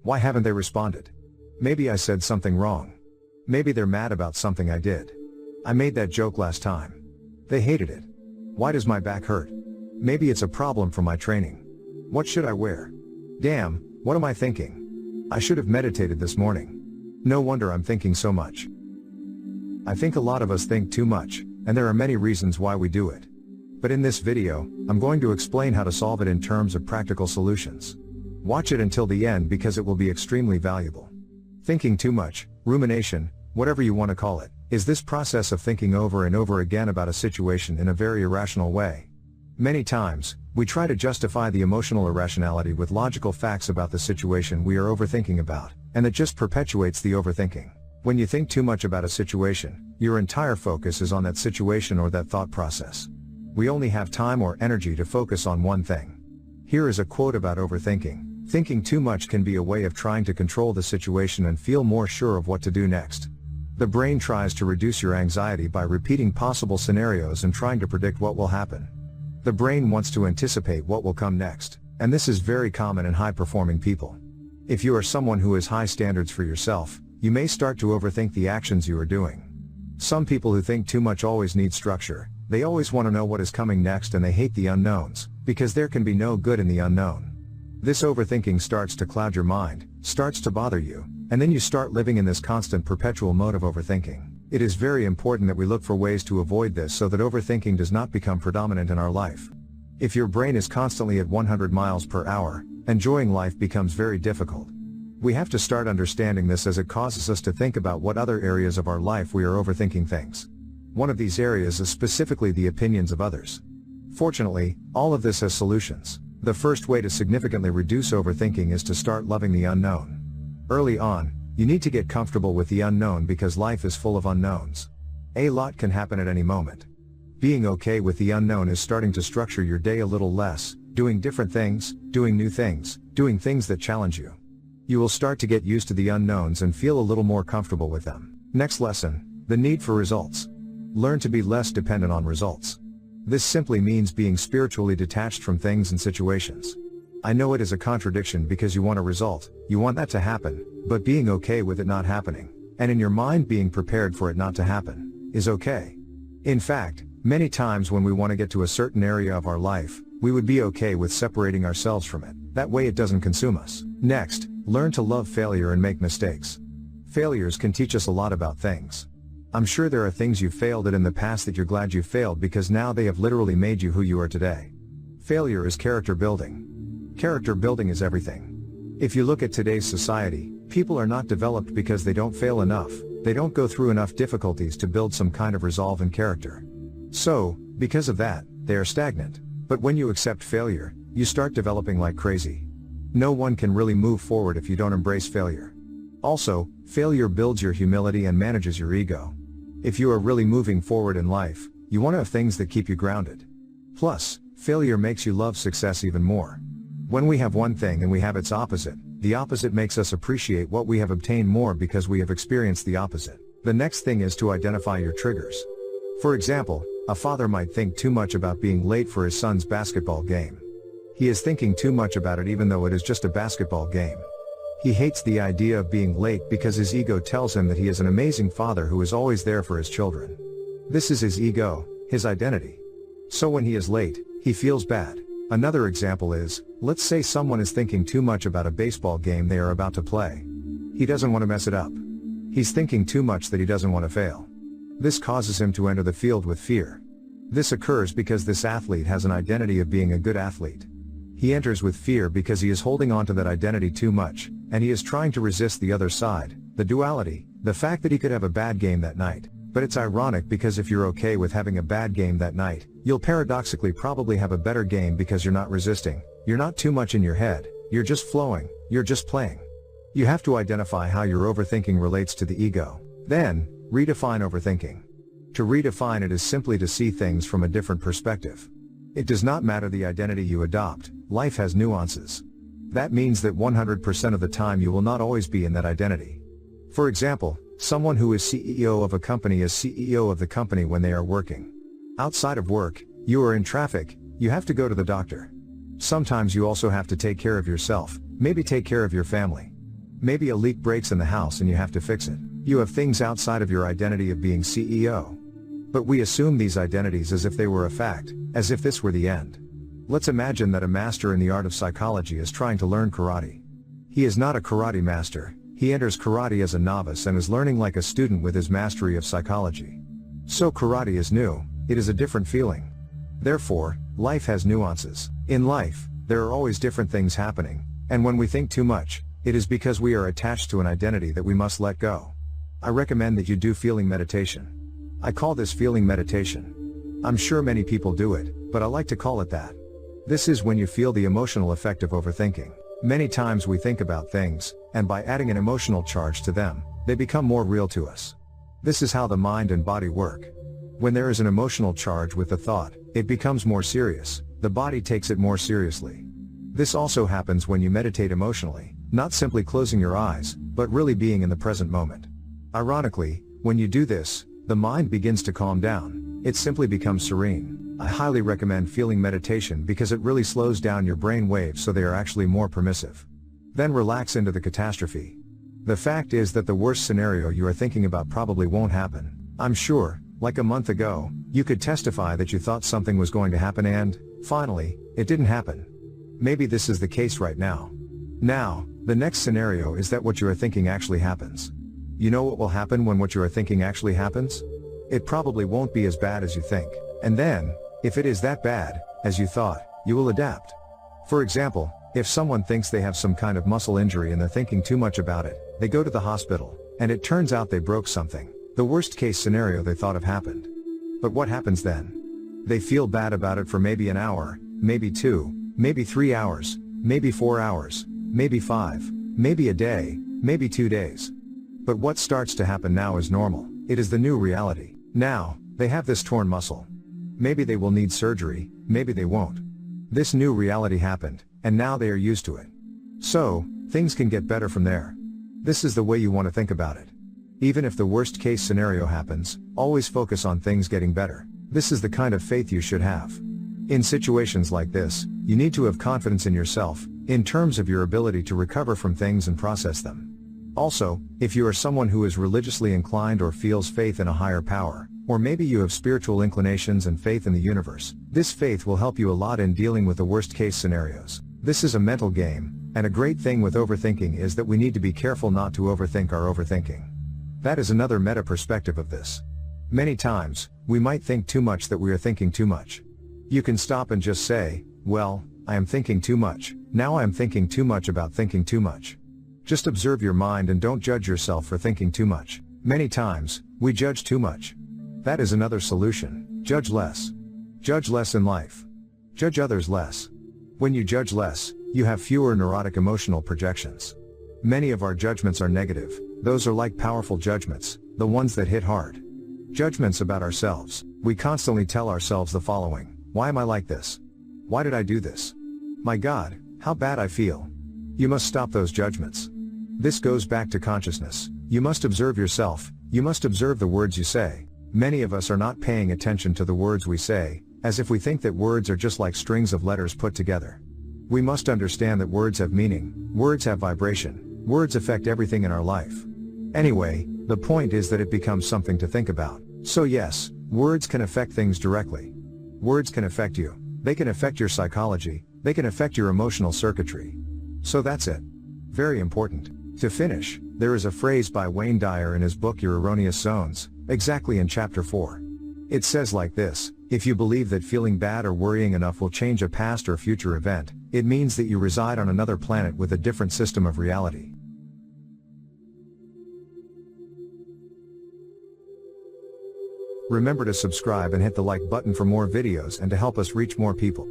Why haven't they responded? Maybe I said something wrong. Maybe they're mad about something I did. I made that joke last time. They hated it. Why does my back hurt? Maybe it's a problem from my training. What should I wear? Damn, what am I thinking? I should have meditated this morning. No wonder I'm thinking so much. I think a lot of us think too much, and there are many reasons why we do it. But in this video, I'm going to explain how to solve it in terms of practical solutions. Watch it until the end because it will be extremely valuable. Thinking too much, rumination, whatever you want to call it, is this process of thinking over and over again about a situation in a very irrational way. Many times, we try to justify the emotional irrationality with logical facts about the situation we are overthinking about, and that just perpetuates the overthinking. When you think too much about a situation, your entire focus is on that situation or that thought process. We only have time or energy to focus on one thing. Here is a quote about overthinking. Thinking too much can be a way of trying to control the situation and feel more sure of what to do next. The brain tries to reduce your anxiety by repeating possible scenarios and trying to predict what will happen. The brain wants to anticipate what will come next, and this is very common in high-performing people. If you are someone who has high standards for yourself, you may start to overthink the actions you are doing. Some people who think too much always need structure. They always want to know what is coming next and they hate the unknowns, because there can be no good in the unknown. This overthinking starts to cloud your mind, starts to bother you, and then you start living in this constant perpetual mode of overthinking. It is very important that we look for ways to avoid this so that overthinking does not become predominant in our life. If your brain is constantly at 100 miles per hour, enjoying life becomes very difficult. We have to start understanding this as it causes us to think about what other areas of our life we are overthinking things. One of these areas is specifically the opinions of others. Fortunately, all of this has solutions. The first way to significantly reduce overthinking is to start loving the unknown. Early on, you need to get comfortable with the unknown because life is full of unknowns. A lot can happen at any moment. Being okay with the unknown is starting to structure your day a little less, doing different things, doing new things, doing things that challenge you. You will start to get used to the unknowns and feel a little more comfortable with them. Next lesson, the need for results. Learn to be less dependent on results. This simply means being spiritually detached from things and situations. I know it is a contradiction because you want a result, you want that to happen, but being okay with it not happening, and in your mind being prepared for it not to happen, is okay. In fact, many times when we want to get to a certain area of our life, we would be okay with separating ourselves from it. That way it doesn't consume us. Next, learn to love failure and make mistakes. Failures can teach us a lot about things. I'm sure there are things you failed at in the past that you're glad you failed because now they have literally made you who you are today. Failure is character building. Character building is everything. If you look at today's society, people are not developed because they don't fail enough, they don't go through enough difficulties to build some kind of resolve and character. So, because of that, they are stagnant. But when you accept failure, you start developing like crazy. No one can really move forward if you don't embrace failure. Also, failure builds your humility and manages your ego. If you are really moving forward in life, you want to have things that keep you grounded. Plus, failure makes you love success even more. When we have one thing and we have its opposite, the opposite makes us appreciate what we have obtained more because we have experienced the opposite. The next thing is to identify your triggers. For example, a father might think too much about being late for his son's basketball game. He is thinking too much about it even though it is just a basketball game. He hates the idea of being late because his ego tells him that he is an amazing father who is always there for his children. This is his ego, his identity. So when he is late, he feels bad. Another example is, let's say someone is thinking too much about a baseball game they are about to play. He doesn't want to mess it up. He's thinking too much that he doesn't want to fail. This causes him to enter the field with fear. This occurs because this athlete has an identity of being a good athlete. He enters with fear because he is holding on to that identity too much, and he is trying to resist the other side, the duality, the fact that he could have a bad game that night. But it's ironic because if you're okay with having a bad game that night, you'll paradoxically probably have a better game because you're not resisting, you're not too much in your head, you're just flowing, you're just playing. You have to identify how your overthinking relates to the ego. Then, redefine overthinking. To redefine it is simply to see things from a different perspective. It does not matter the identity you adopt, life has nuances. That means that 100% of the time you will not always be in that identity. For example, someone who is CEO of a company is CEO of the company when they are working. Outside of work, you are in traffic, you have to go to the doctor. Sometimes you also have to take care of yourself, maybe take care of your family. Maybe a leak breaks in the house and you have to fix it. You have things outside of your identity of being CEO. But we assume these identities as if they were a fact, as if this were the end. Let's imagine that a master in the art of psychology is trying to learn karate. He is not a karate master, he enters karate as a novice and is learning like a student with his mastery of psychology. So karate is new, it is a different feeling. Therefore, life has nuances. In life, there are always different things happening, and when we think too much, it is because we are attached to an identity that we must let go. I recommend that you do feeling meditation. I call this feeling meditation. I'm sure many people do it, but I like to call it that. This is when you feel the emotional effect of overthinking. Many times we think about things, and by adding an emotional charge to them, they become more real to us. This is how the mind and body work. When there is an emotional charge with the thought, it becomes more serious, the body takes it more seriously. This also happens when you meditate emotionally, not simply closing your eyes, but really being in the present moment. Ironically, when you do this, the mind begins to calm down, it simply becomes serene. I highly recommend feeling meditation because it really slows down your brain waves so they are actually more permissive. Then relax into the catastrophe. The fact is that the worst scenario you are thinking about probably won't happen. I'm sure, like a month ago, you could testify that you thought something was going to happen and, finally, it didn't happen. Maybe this is the case right now. Now, the next scenario is that what you are thinking actually happens. You know what will happen when what you are thinking actually happens? It probably won't be as bad as you think, and then, if it is that bad, as you thought, you will adapt. For example, if someone thinks they have some kind of muscle injury and they're thinking too much about it, they go to the hospital, and it turns out they broke something. The worst case scenario they thought of happened. But what happens then? They feel bad about it for maybe an hour, maybe 2, maybe 3 hours, maybe 4 hours, maybe 5, maybe a day, maybe 2 days. But what starts to happen now is normal. It is the new reality. Now, they have this torn muscle. Maybe they will need surgery, maybe they won't. This new reality happened, and now they are used to it. So, things can get better from there. This is the way you want to think about it. Even if the worst case scenario happens, always focus on things getting better. This is the kind of faith you should have. In situations like this, you need to have confidence in yourself, in terms of your ability to recover from things and process them. Also, if you are someone who is religiously inclined or feels faith in a higher power, or maybe you have spiritual inclinations and faith in the universe, this faith will help you a lot in dealing with the worst case scenarios. This is a mental game, and a great thing with overthinking is that we need to be careful not to overthink our overthinking. That is another meta perspective of this. Many times, we might think too much that we are thinking too much. You can stop and just say, well, I am thinking too much, now I am thinking too much about thinking too much. Just observe your mind and don't judge yourself for thinking too much. Many times, we judge too much. That is another solution. Judge less. Judge less in life. Judge others less. When you judge less, you have fewer neurotic emotional projections. Many of our judgments are negative. Those are like powerful judgments, the ones that hit hard. Judgments about ourselves. We constantly tell ourselves the following: why am I like this? Why did I do this? My God, how bad I feel. You must stop those judgments. This goes back to consciousness. You must observe yourself, you must observe the words you say. Many of us are not paying attention to the words we say, as if we think that words are just like strings of letters put together. We must understand that words have meaning, words have vibration, words affect everything in our life. Anyway, the point is that it becomes something to think about. So yes, words can affect things directly. Words can affect you, they can affect your psychology, they can affect your emotional circuitry. So that's it. Very important. To finish, there is a phrase by Wayne Dyer in his book Your Erroneous Zones, exactly in chapter 4. It says like this: if you believe that feeling bad or worrying enough will change a past or future event, it means that you reside on another planet with a different system of reality. Remember to subscribe and hit the like button for more videos and to help us reach more people.